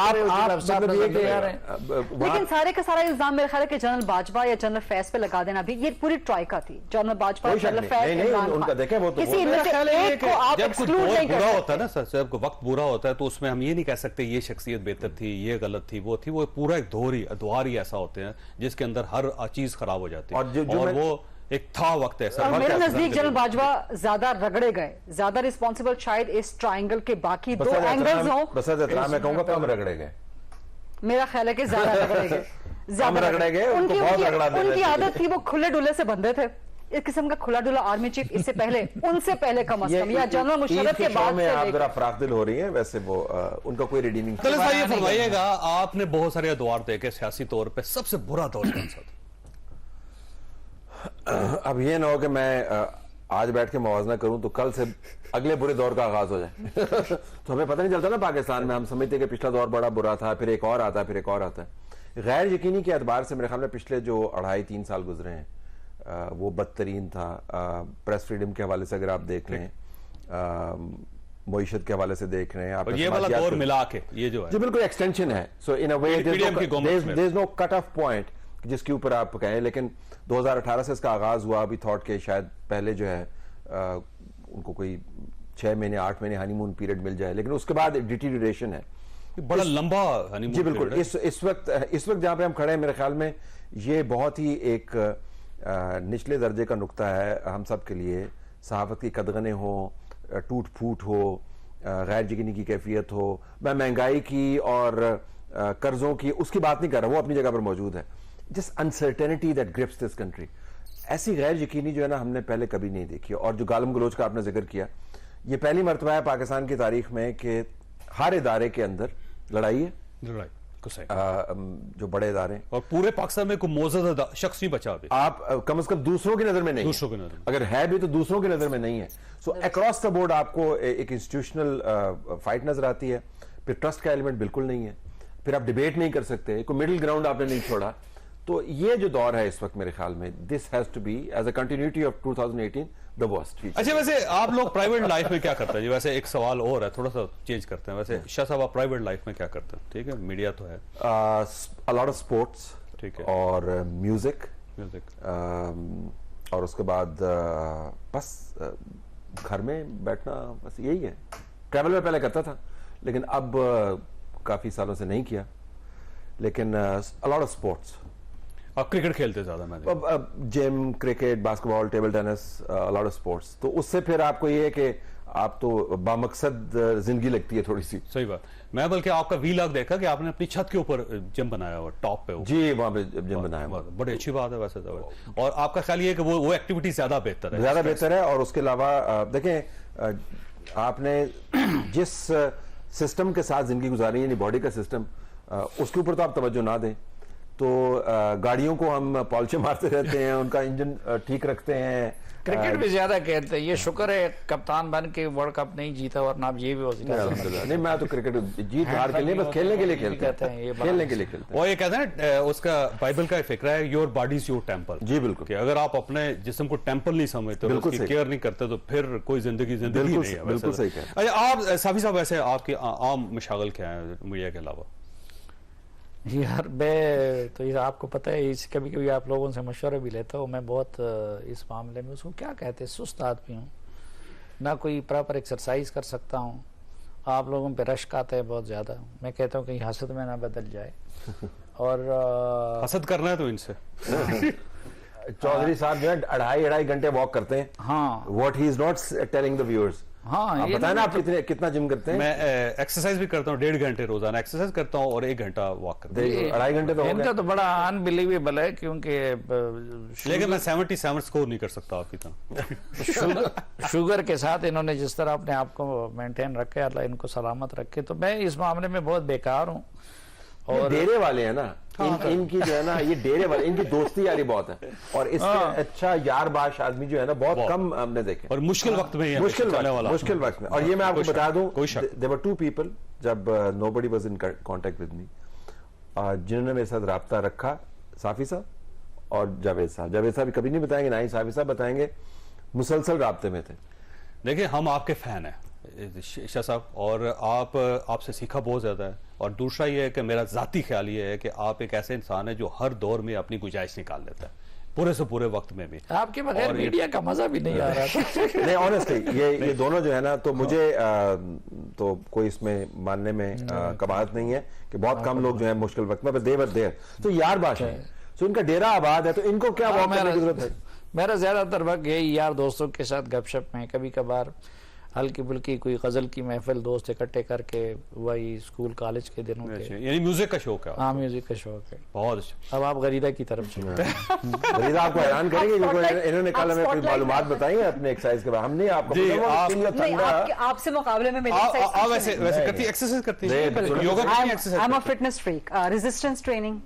लेकिन सारे का सारा इल्जाम मेरे ख्याल है कि जनरल बाजवा या जनरल फैज पे लगा देना भी, ये पूरी ट्राइका थी। जनरल बाजवा, जनरल फैज, उनका देखें वो तो किसी इनमें से एक को आप जब कुछ एक्सक्लूड बहुत नहीं कर बुरा सकते। होता है ना सर, जब वक्त बुरा होता है तो उसमें हम ये नहीं कह सकते ये शख्सियत बेहतर थी, ये गलत थी, वो थी। वो पूरा एक अद्वार ही ऐसा होते हैं जिसके अंदर हर चीज खराब हो जाती है। और वो एक था वक्त ऐसा। और मेरे नजदीक जनरल बाजवा ज्यादा रगड़े गए, ज्यादा रिस्पॉन्सिबल शायद इस ट्रायंगल के बाकी दो एंगल्स हो। बसद एहतराम मैं कहूंगा कम रगड़े गए। मेरा ख्याल है कि ज्यादा रगड़े गए, ज्यादा रगड़े गए। उनकी आदत थी वो खुले डुले से बंधे थे। इस किस्म का खुला डुला आर्मी चीफ इससे पहले, उनसे पहले कम अज कम, या जनरल मुशर्रफ के बाद में आप जरा फराखदिल हो रही हैं। वैसे वो उनका कोई रिडीमिंग। चलो ये फरमाइएगा, आपने बहुत सारे अदवार देखे सियासी तौर पे, सबसे बुरा दौर कौन सा था? अब ये ना हो कि मैं आज बैठ के मुवाजना करूं तो कल से अगले बुरे दौर का आगाज हो जाए तो हमें पता नहीं चलता ना। पाकिस्तान में हम समझते हैं कि पिछला दौर बड़ा बुरा था, फिर एक और आता है, फिर एक और आता है। गैर यकीनी के एतबार से मेरे ख्याल में पिछले जो 2.5-3 साल गुजरे हैं वो बदतरीन था। प्रेस फ्रीडम के हवाले से अगर आप देख लें, मईशत के हवाले से देख रहे हैं आप, ये वाला दौर मिला के ये जो है जी बिल्कुल एक्सटेंशन है। So in a way there is no cut off point जिसके ऊपर आप कहें। लेकिन 2018 से इसका आगाज हुआ। अभी थॉट के शायद पहले जो है उनको कोई 6 महीने 8 महीने हनीमून पीरियड मिल जाए, लेकिन उसके बाद डिटीरियरेशन है, बड़ा लंबा हनीमून। जी बिल्कुल। इस वक्त जहां पे हम खड़े हैं, मेरे ख्याल में ये बहुत ही एक निचले दर्जे का नुक्ता है हम सब के लिए। सहाफत की कदगने हो, टूट फूट हो, गैर यकीनी की कैफियत हो। मैं महंगाई की और कर्जों की उसकी बात नहीं कर रहा, वो अपनी जगह पर मौजूद है। Just uncertainty that grips this country, ऐसी गैर यकीनी जो है ना हमने पहले कभी नहीं देखी। और जो गालम गलोच का आपने जिक्र किया, ये पहली मरतबा है पाकिस्तान की तारीख में कि हर इदारे के अंदर लड़ाई है, जो बड़े इदारे, और पूरे पाकिस्तान में कोई मौजूद शख्स नहीं बचा अभी। आप कम से कम दूसरों की नजर में नहीं, दूसरों की नजर में अगर है भी तो दूसरों की नजर में नहीं है। सो अक्रॉस द बोर्ड आपको एक इंस्टीट्यूशनल फाइट नजर आती है। फिर ट्रस्ट का एलिमेंट बिल्कुल नहीं है, फिर आप डिबेट नहीं कर सकते, कोई मिडिल ग्राउंड आपने नहीं छोड़ा। तो ये जो दौर है इस वक्त मेरे ख्याल में, this has to be as a continuity of 2018 the worst. अच्छा, वैसे आप लोग प्राइवेट लाइफ में क्या करते हैं? वैसे एक सवाल और है, थोड़ा सा चेंज करते हैं। वैसे शाह साहब, आप प्राइवेट लाइफ में क्या करते हैं? ठीक है, मीडिया तो है, अ लॉट ऑफ स्पोर्ट्स, ठीक है, और म्यूजिक, और उसके बाद बस घर में बैठना, बस यही है। ट्रैवल में पहले करता था, लेकिन अब काफी सालों से नहीं किया। लेकिन अ लॉट ऑफ स्पोर्ट्स। आप क्रिकेट खेलते ज्यादा? मैं gym, cricket, basketball, table tennis, lot of sports. तो उससे फिर आपको ये है कि आप तो बामकसद जिंदगी लगती है थोड़ी सी। सही बात। मैं बल्कि आपका वीलॉग देखा कि आपने अपनी छत के ऊपर जिम बनाया हुआ, टॉप पे। जी, वहाँ पे जिम बनाया हुआ। बड़ी अच्छी बात है वैसे तो। और आपका ख्याल ये है कि वो एक्टिविटी ज्यादा बेहतर है? ज्यादा बेहतर है। और उसके अलावा देखें, आपने जिस सिस्टम के साथ जिंदगी गुजारी, यानी बॉडी का सिस्टम, उसके ऊपर तो आप तवज्जो ना दें तो गाड़ियों को हम पॉलिश मारते रहते हैं, उनका इंजन ठीक रखते हैं। क्रिकेट भी ज्यादा खेलते हैं। ये शुक्र है कप्तान बन के वर्ल्ड कप नहीं जीता, वरना आप ये भी हो सकता। नहीं, मैं तो क्रिकेट जीत हार के लिए, बस खेलने के लिए खेलते हैं, खेलने के लिए खेलते हैं। और ये कहते हैं ना, उसका बाइबल का फिक्र है, your body is your temple. जी बिल्कुल। कि अगर आप अपने जिस्म को टेम्पल नहीं समझते, उसकी केयर नहीं करते, तो फिर कोई जिंदगी नहीं है। बिल्कुल सही कहा। अच्छा, आप साफी साहब, वैसे आपके आम मशागल क्या है मीडिया के अलावा? यार मैं तो ये आपको पता है, इस कभी कभी आप लोगों से मशवरे भी लेता हूँ। मैं बहुत इस मामले में, उसको क्या कहते हैं, सुस्त आदमी हूँ ना, कोई प्रॉपर एक्सरसाइज कर सकता हूँ। आप लोगों पे रश्क आता है बहुत ज्यादा। मैं कहता हूँ कहीं हसद में ना बदल जाए। और हसद करना है तो इनसे। चौधरी साहब जो है 2.5 घंटे वॉक करते हैं। हाँ, what he is not telling the viewers. हाँ, आप बताएं ना, आप कितना जिम करते हैं? मैं एक्सरसाइज भी करता हूँ, 1.5 घंटे रोजाना एक्सरसाइज करता हूँ और 1 घंटा वॉक करता हूँ। 2.5 घंटे तो हो इनका गए। तो बड़ा अनबिलीवेबल है, क्योंकि लेकिन मैं 77 स्कोर नहीं कर सकता आपकी तरह। शुगर के साथ इन्होंने जिस तरह अपने आप को मेंटेन रखे, अल्लाह इनको सलामत रखे। तो मैं इस मामले में बहुत बेकार हूँ। और डेरे वाले हैं ना, इनकी जो है ना, ये डेरे वाले, इनकी दोस्ती यारी बहुत है। और इससे अच्छा यारबाश आदमी जो है ना, बहुत कम हमने देखे। और मुश्किल वक्त में ये मुश्किल चलने वाला। मुश्किल वक्त में। और ये मैं आपको बता दूं, कोई शक। देयर वर 2 पीपल, जब nobody was in contact with me, जिन्होंने मेरे साथ राब्ता रखा, साफी साहब और जावेद साहब। जावेद साहब कभी नहीं बताएंगे, ना ही साफी साहब बताएंगे, मुसलसल राब्ते में थे। देखिए, हम आपके फैन हैं शाह साहब, और आपसे सीखा बहुत ज्यादा है। और दूसरा ये है कि मेरा जाती ख्याल ये है कि आप एक ऐसे इंसान है जो हर दौर में अपनी गुंजाइश निकाल लेता है, पूरे से पूरे वक्त में भी। आपके बगैर मीडिया का मजा भी नहीं आ रहा था। नहीं, ऑनेस्टली ये दोनों जो है ना, तो मुझे तो कोई इसमें मानने में कबाहत नहीं है कि बहुत कम लोग जो है मुश्किल वक्त में, देर तो यार बात है। तो इनका डेरा आबाद है, तो इनको क्या वॉक करने की जरूरत है? मेरा ज्यादातर वक्त यही यार दोस्तों के साथ गपशप में, कभी कभार हल्की फुल्की कोई गजल की महफिल दोस्त इकट्ठे करके, वही स्कूल कॉलेज के दिनों के। यानी म्यूजिक का शौक है? हाँ, म्यूजिक का शौक है। बहुत अच्छा। अब आप गरीदा की तरफ से गरीदा आपको हैरान करेंगे, क्योंकि इन्होंने कल हमें कुछ मालूमात बताई है अपने एक्सरसाइज के बारे में। हमने आपको आपसे मुकाबले में वैसे करती एक्सरसाइज करती है, योगा करती है, exercise. I am a fitness freak, resistance training,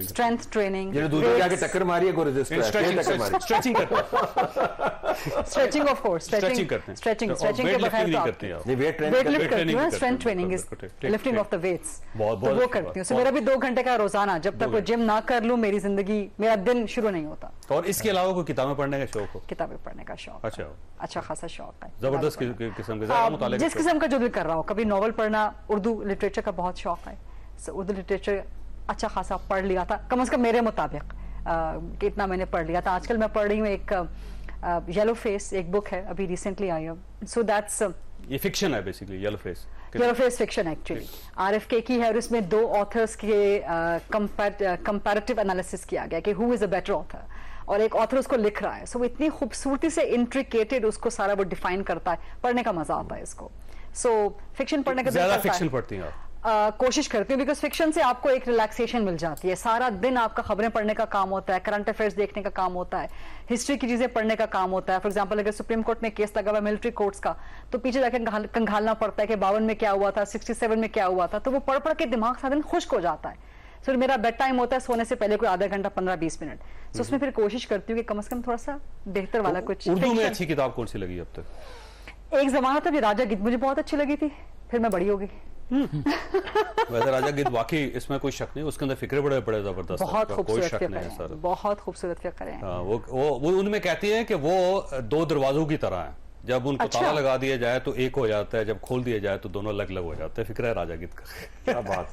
strength training, दूसरे के आगे टक्कर मारी है, कोई रेजिस्टेंस, स्ट्रेचिंग करते हैं। स्ट्रेचिंग ऑफ कोर्स, स्ट्रेचिंग करते हैं। स्ट्रेचिंग के बगैर तो वेट लिफ्ट करती हूँ, strength training is lifting of the weights, तो वो करती हूँ। मेरा भी 2 घंटे का रोजाना, जब तक वो जिम ना कर लूं, मेरी जिंदगी, मेरा दिन शुरू नहीं होता। और इसके अलावा कोई किताबें पढ़ने का शौक हो? किताबें पढ़ने का शौक, अच्छा खासा शौक है, जबरदस्त किस्म के, जिस किस्म का जो भी कर रहा हूँ। कभी नॉवल पढ़ना, उर्दू लिटरेचर का बहुत शौक है। उर्दू लिटरेचर अच्छा खासा पढ़ लिया था, कम से कम मेरे मुताबिक कि इतना मैंने पढ़ लिया था। आजकल मैं पढ़ रही हूँ एक येलो फेस, एक बुक है, अभी रिसेंटली आई है। सो दैट्स, ये फिक्शन है basically, yellow face fiction actually RFK की है, और इसमें 2 ऑथर्स के कंपैरेटिव एनालिसिस किया गया कि who is a better author, और एक ऑथर उसको लिख रहा है। सो इतनी खूबसूरती से इंट्रिकेटेड उसको सारा वो डिफाइन करता है, पढ़ने का मजा आता है इसको। सो फिक्शन पढ़ने का ज्यादा फिक्शन पढ़ती हैं आप? कोशिश करती हूँ, बिकॉज फिक्शन से आपको एक रिलैक्सेशन मिल जाती है। सारा दिन आपका खबरें पढ़ने का काम होता है, करंट अफेयर्स देखने का काम होता है, हिस्ट्री की चीजें पढ़ने का काम होता है। फॉर एग्जांपल, अगर सुप्रीम कोर्ट में केस लगा हुआ मिलिट्री कोर्ट्स का, तो पीछे जाकर कंघालना पड़ता है कि 52 में क्या हुआ था, 67 में क्या हुआ था, तो वो पढ़ के दिमाग सारा दिन खुश्क हो जाता है। सो मेरा बेड टाइम होता है सोने से पहले कोई आधा घंटा 15-20 मिनट। सो उसमें फिर कोशिश करती हूँ कि कम से कम थोड़ा सा बेहतर वाला कुछ। उर्दू में अच्छी किताब कौन सी लगी अब तक? एक जमाना था राजा गिद्ध, मुझे बहुत अच्छी लगी थी, फिर मैं बड़ी हो गई। वैसे राजा गिद्ध वाकई, इसमें कोई शक नहीं, उसके अंदर फिक्रे बड़े जबरदस्त, बहुत खूबसूरत फिक्रे हैं, बहुत खूबसूरत फिक्रे हैं। वो उनमें कहती है कि वो 2 दरवाजों की तरह है, जब उनको ताला लगा दिया जाए तो एक हो जाता है, जब खोल दिया जाए तो दोनों अलग अलग हो जाते हैं। फिक्र है राजा गिद्ध का। क्या बात,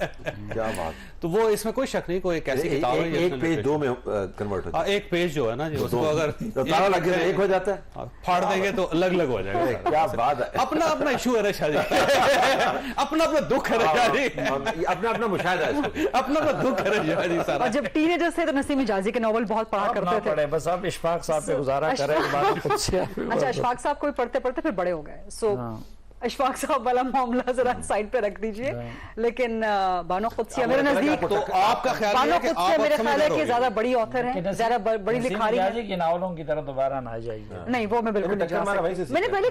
क्या बात। तो वो इसमें कोई शक नहीं, कोई कैसी किताब है, एक पेज 2 में कन्वर्ट होता है। एक पेज जो है ना जी, उसको अगर ताला लग गया एक हो जाता है, फाड़ देंगे तो अलग अलग हो जाएगा। क्या बात है। अपना अपना इशू है शादी, अपना अपना दुख है शादी, अपना अपना मुशाहिदा है, अपना अपना दुख है शादी सारा। और जब टीनेजर्स थे तो नसीम हिजाजी के नॉवल बहुत पढ़ा करते थे। बस आप इशफाक साहब पे गुजारा करें। अच्छा, इशफाक साहब कोई पढ़ते पढ़ते फिर बड़े हो गए। सो अशफाक साहब वाला मामला जरा साइड पे रख दीजिए, लेकिन बानो कुद्सिया मेरे नजदीक, तो आपका ख्याल बानो है कि कुद्सिया आप मेरे ख्याल है कि समझदार ज्यादा बड़ी ऑथर है, ज्यादा बड़ी लिखारी है। कि नावलों की तरह दोबारा ना जाइए। नहीं, वो मैं बिल्कुल नहीं जा सकती। मैंने पहले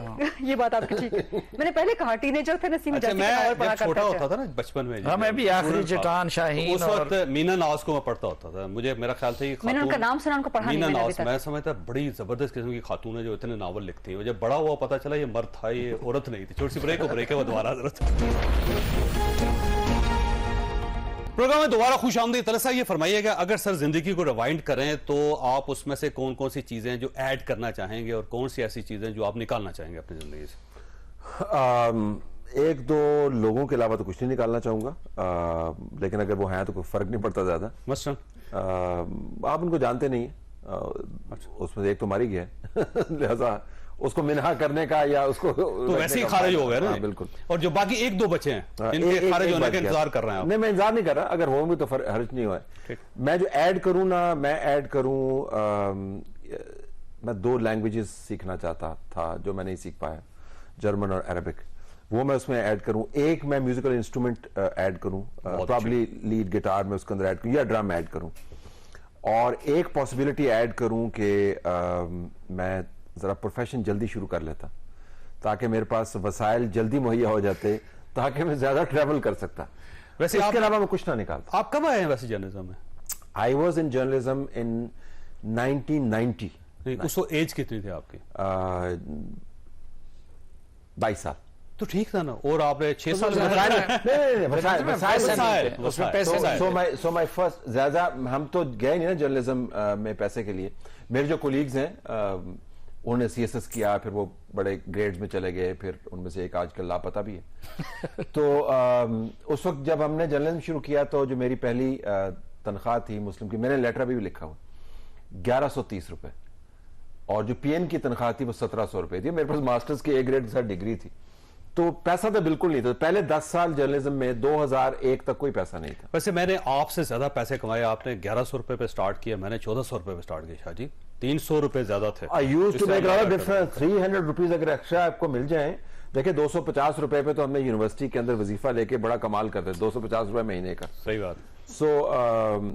ये बात आपकी ठीक है, मैंने पहले कहा टीनेजर थे नसीम अच्छा, जैसी मैं नॉवल पढ़ा जब छोटा करते होता थे। था ना बचपन में, हाँ, मैं भी आखिरी चट्टान शाहीन उस वक्त मीना नाज को मैं पढ़ता होता था। मुझे मेरा ख्याल था ये मैंने उनका नाम सुना, उनको पढ़ा नहीं मीना मैंने अभी नाज, तक। मैं समझता बड़ी जबरदस्त किस्म की खातून है जो इतने नावल लिखती है। मुझे बड़ा हुआ पता चला ये मर्द था, ये औरत नहीं थी। छोटी सी ब्रेक है, वो दोबारा प्रोग्राम में दोबारा खुश आमदीद। तरसा ये फरमाइएगा, अगर सर जिंदगी को रिवाइंड करें तो आप उसमें से कौन कौन सी चीजें जो ऐड करना चाहेंगे और कौन सी ऐसी चीजें जो आप निकालना चाहेंगे अपनी जिंदगी से? एक दो लोगों के अलावा तो कुछ नहीं निकालना चाहूंगा, लेकिन अगर वो हैं तो कोई फर्क नहीं पड़ता ज्यादा। मसलन आप उनको जानते नहीं है, उसमें एक तो मारी गया है लिहाजा उसको मिनहा करने का या उसको तो वैसे ही खारिज हो गए ना। बिल्कुल। और जो बाकी एक दो बचे हैं जिनके खारिज होने का इंतजार कर रहे हैं आप? नहीं, मैं इंतजार नहीं कर रहा, अगर हो भी तो हर्ज नहीं हुआ है। मैं जो ऐड करूं ना, मैं ऐड करूं, मैं 2 लैंग्वेजेस सीखना चाहता था जो मैं नहीं सीख पाया, जर्मन और अरबिक। वो मैं उसमें ऐड करूं। एक मैं म्यूजिकल इंस्ट्रूमेंट ऐड करूं, प्रॉब्ली लीड गिटार में उसके अंदर ऐड करूं या ड्रम ऐड करूं। और एक पॉसिबिलिटी ऐड करूं कि मैं जरा प्रोफेशन जल्दी शुरू कर लेता ताकि मेरे पास वसाइल जल्दी मुहैया हो जाते, ताकि मैं ज्यादा ट्रैवल कर सकता। वैसे इसके अलावा मैं कुछ ना निकालता। आप कब आए हैं वैसे जर्नलिज्म में? I was in journalism in 1990। नहीं, उस वक्त एज कितनी थी आपकी? 22 साल। तो ठीक था ना। और आपने 6 साल सो माय फर्स्ट, ज्यादा हम तो गए नहीं ना जर्नलिज्म में पैसे के लिए। मेरे जो कोलीग्स हैं उन्होंने सीएसएस किया, फिर वो बड़े ग्रेड्स में चले गए, फिर उनमें से एक आजकल लापता भी है। तो उस वक्त जब हमने जर्नलिज्म शुरू किया तो जो मेरी पहली तनख्वाह थी मुस्लिम की, मैंने लेटर भी लिखा हुआ, 1130 रुपए। और जो पीएन की तनख्वाह थी वो 1700 रुपए थी। मेरे पास मास्टर्स की ए ग्रेड के साथ डिग्री थी, तो पैसा तो बिल्कुल नहीं था। पहले 10 साल जर्नलिज्म में 2001 तक कोई पैसा नहीं था। वैसे मैंने आपसे ज्यादा पैसे कमाए। आपने 1100 रुपए पे स्टार्ट किया, मैंने 1400 रुपए पे स्टार्ट किया। शाहजी 300 रुपए ज्यादा थे। I used to make lot of difference. 300 rupees अगर एक्स्ट्रा आपको मिल जाए, देखिए 250 रुपए पे तो हमने यूनिवर्सिटी के अंदर वजीफा लेके बड़ा कमाल करते थे, 250 रुपए महीने का। सही बात। सो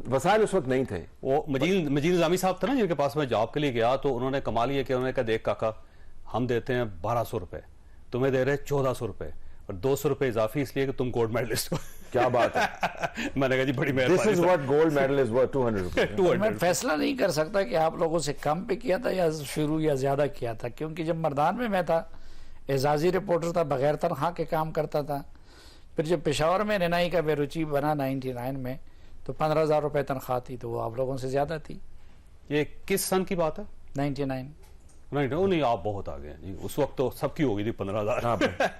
वसाइल उस वक्त नहीं थे। वो मजीद निजामी साहब थे ना जिनके पास मैं जॉब के लिए गया, तो उन्होंने कमाल ये किया, उन्होंने कहा देख काका, हम देते हैं 1200 रुपए, तुम्हें दे रहे 1400 रुपए और 200 रुपए इजाफी इसलिए कि तुम गोल्ड मेडलिस्ट हो। क्या बात है। मैंने कहा जी बड़ी दिस मेहरबानी। Is what gold medal is worth, 200 rupees. मैं फैसला नहीं कर सकता कि आप लोगों से कम पे किया था या शुरू या ज्यादा किया था, क्योंकि जब मर्दान में मैं था एजाजी रिपोर्टर था, बगैर तनख्वाह के काम करता था। फिर जब पेशावर में रेनाई का बेरुचि बना 99 में, तो 15,000 रुपए तनख्वाह थी, तो वो आप लोगों से ज्यादा थी। ये किस सन की बात है? 99। नहीं, आप बहुत आगे हैं जी। उस वक्त तो सबकी हो गई थी 15,000।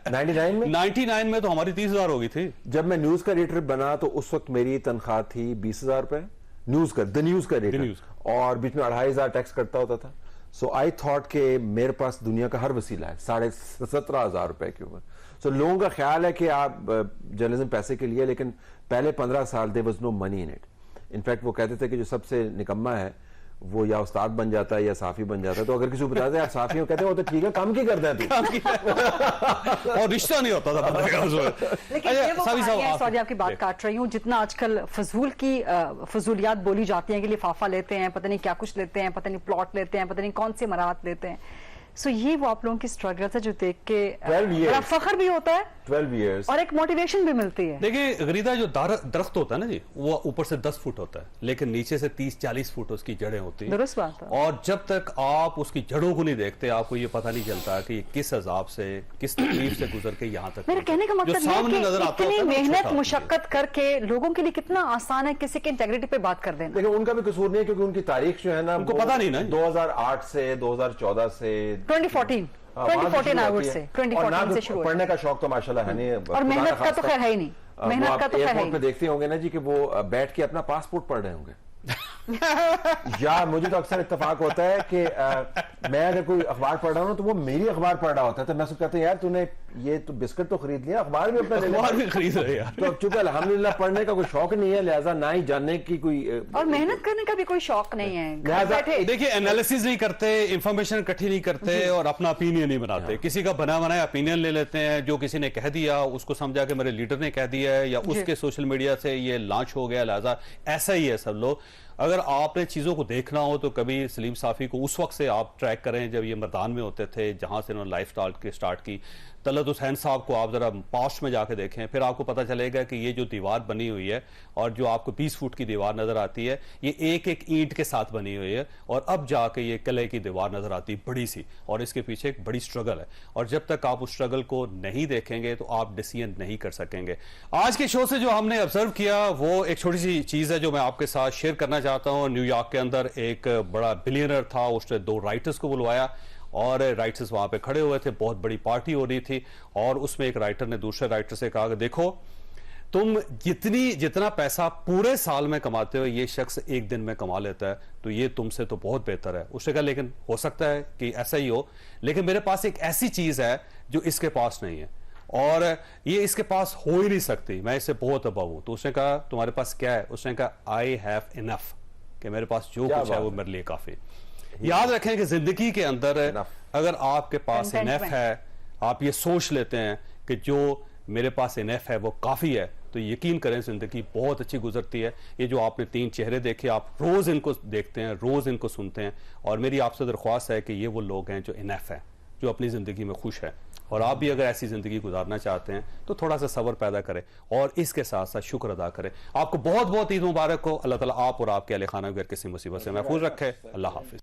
99 में 99 में तो हमारी 30,000 हो गई थी। जब मैं न्यूज का एडिटर बना तो उस वक्त मेरी तनख्वाह थी 20,000 रुपए, न्यूज का, द न्यूज का एडिटर, और बीच में 2,500 टैक्स करता होता था। सो आई थॉट के मेरे पास दुनिया का हर वसीला है 17,500 रुपए के ऊपर। सो लोगों का ख्याल है कि आप जर्नलिज्म पैसे के लिए, लेकिन पहले 15 साल there was no money in it. In fact वो कहते थे कि जो सबसे निकम्मा है वो या उस्ताद बन जाता है या साफी बन जाता है। तो अगर किसी को बताते हैं आप साफी हो, कहते हैं वो तो ठीक है, काम की करते हैं तू। और रिश्ता नहीं होता था बंदे का उसमें। लेकिन ये वो कहानी है, सॉरी आपकी बात काट रही हूँ, जितना आजकल फजूल की फजूलियात बोली जाती हैं कि लिफाफा लेते हैं, पता नहीं क्या कुछ लेते हैं, पता नहीं प्लॉट लेते हैं, पता नहीं कौन से मराहत लेते हैं। सो ये वो आप लोगों की स्ट्रगल है जो देख के बड़ा फख्र भी होता है, 12 years और एक मोटिवेशन भी मिलती है। देखिए गरीदा, जो दरख्त होता है ना जी, वो ऊपर से 10 फुट होता है, लेकिन नीचे से 30-40 फुट उसकी जड़ें होती हैं। दुरुस्त बात है। और जब तक आप उसकी जड़ों को नहीं देखते, आपको ये पता नहीं चलता कि किस अजाब से, किस तकलीफ से गुजर के यहाँ तक। मेरे कहने का मतलब ये है कि इतनी मेहनत मुशक्कत करके लोगों के लिए कितना आसान है किसी के इंटेग्रिटी पे बात कर देना। लेकिन उनका भी कसूर नहीं है, क्योंकि उनकी तारीख जो है ना, उनको पता नहीं ना, 2008 से 2014 से 2014 I would say 2014 से शुरू। पढ़ने का शौक तो माशाल्लाह है नहीं, और मेहनत का तो खैर है ही नहीं। मेहनत का तो खैर है ही नहीं। देखते होंगे ना जी कि वो बैठ के अपना पासपोर्ट पढ़ रहे होंगे। या मुझे तो अक्सर इत्तेफाक होता है कि मैं अगर कोई अखबार पढ़ रहा हूँ तो वो मेरी अखबार पढ़ रहा होता है, तो मैं उसको कहता हूँ यार तूने ये तो बिस्किट तो खरीद लिया, अखबार भी अपना ले ले। अखबार भी खरीद रहे यार। तो अब चूंकि अल्हम्दुलिल्लाह पढ़ने का कोई शौक नहीं है, लिहाजा ना ही जानने की कोई और मेहनत करने का भी कोई शौक नहीं है, घर लिहाजा बैठे देखिए एनालिसिस नहीं करते, इंफॉर्मेशन इकट्ठी नहीं करते और अपना ओपिनियन नहीं बनाते, किसी का बना बनाया ओपिनियन ले लेते हैं, जो किसी ने कह दिया उसको समझा कि मेरे लीडर ने कह दिया है या उसके सोशल मीडिया से ये लॉन्च हो गया, लिहाजा ऐसा ही है सब लोग। अगर आपने चीजों को देखना हो तो कभी सलीम साफी को उस वक्त से आप ट्रैक करें जब ये मैदान में होते थे, जहां से उन्होंने लाइफ स्टार्ट की। तलत हुसैन साहब को आप जरा पास्ट में जाके देखें, फिर आपको पता चलेगा कि ये जो दीवार बनी हुई है और जो आपको 20 फुट की दीवार नजर आती है, ये एक एक ईंट के साथ बनी हुई है और अब जाके ये किले की दीवार नजर आती है बड़ी सी, और इसके पीछे एक बड़ी स्ट्रगल है। और जब तक आप उस स्ट्रगल को नहीं देखेंगे तो आप डिसीजन नहीं कर सकेंगे। आज के शो से जो हमने ऑब्जर्व किया वो एक छोटी सी चीज है जो मैं आपके साथ शेयर करना चाहता हूं। न्यूयॉर्क के अंदर एक बड़ा बिलियनर था, उसने 2 राइटर्स को बुलवाया और राइटर्स वहां पे खड़े हुए थे, बहुत बड़ी पार्टी हो रही थी और उसमें एक राइटर ने दूसरे राइटर से कहा कि देखो तुम जितना पैसा पूरे साल में कमाते हो ये शख्स एक दिन में कमा लेता है, तो ये तुमसे तो बहुत बेहतर है। उसने कहा लेकिन हो सकता है कि ऐसा ही हो, लेकिन मेरे पास एक ऐसी चीज है जो इसके पास नहीं है और ये इसके पास हो ही नहीं सकती, मैं इससे बहुत अबव हूं। तो उसने कहा तुम्हारे पास क्या है? उसने कहा आई हैव इनफ, कि मेरे पास जो कुछ है वो मेरे लिए काफी। याद रखें कि जिंदगी के अंदर अगर आपके पास इनफ है, आप ये सोच लेते हैं कि जो मेरे पास इनफ है वो काफी है, तो यकीन करें जिंदगी बहुत अच्छी गुजरती है। ये जो आपने 3 चेहरे देखे, आप रोज इनको देखते हैं, रोज इनको सुनते हैं, और मेरी आपसे दरख्वास्त है कि ये वो लोग हैं जो इनफ है, जो अपनी जिंदगी में खुश है। और आप भी अगर ऐसी जिंदगी गुजारना चाहते हैं तो थोड़ा सा सब्र पैदा करें और इसके साथ साथ शुक्र अदा करें। आपको बहुत बहुत ईद मुबारक हो। अल्लाह ताला आप और आपके अहले खाना घर किसी मुसीबत से महफूज रखे। अल्लाह हाफिज।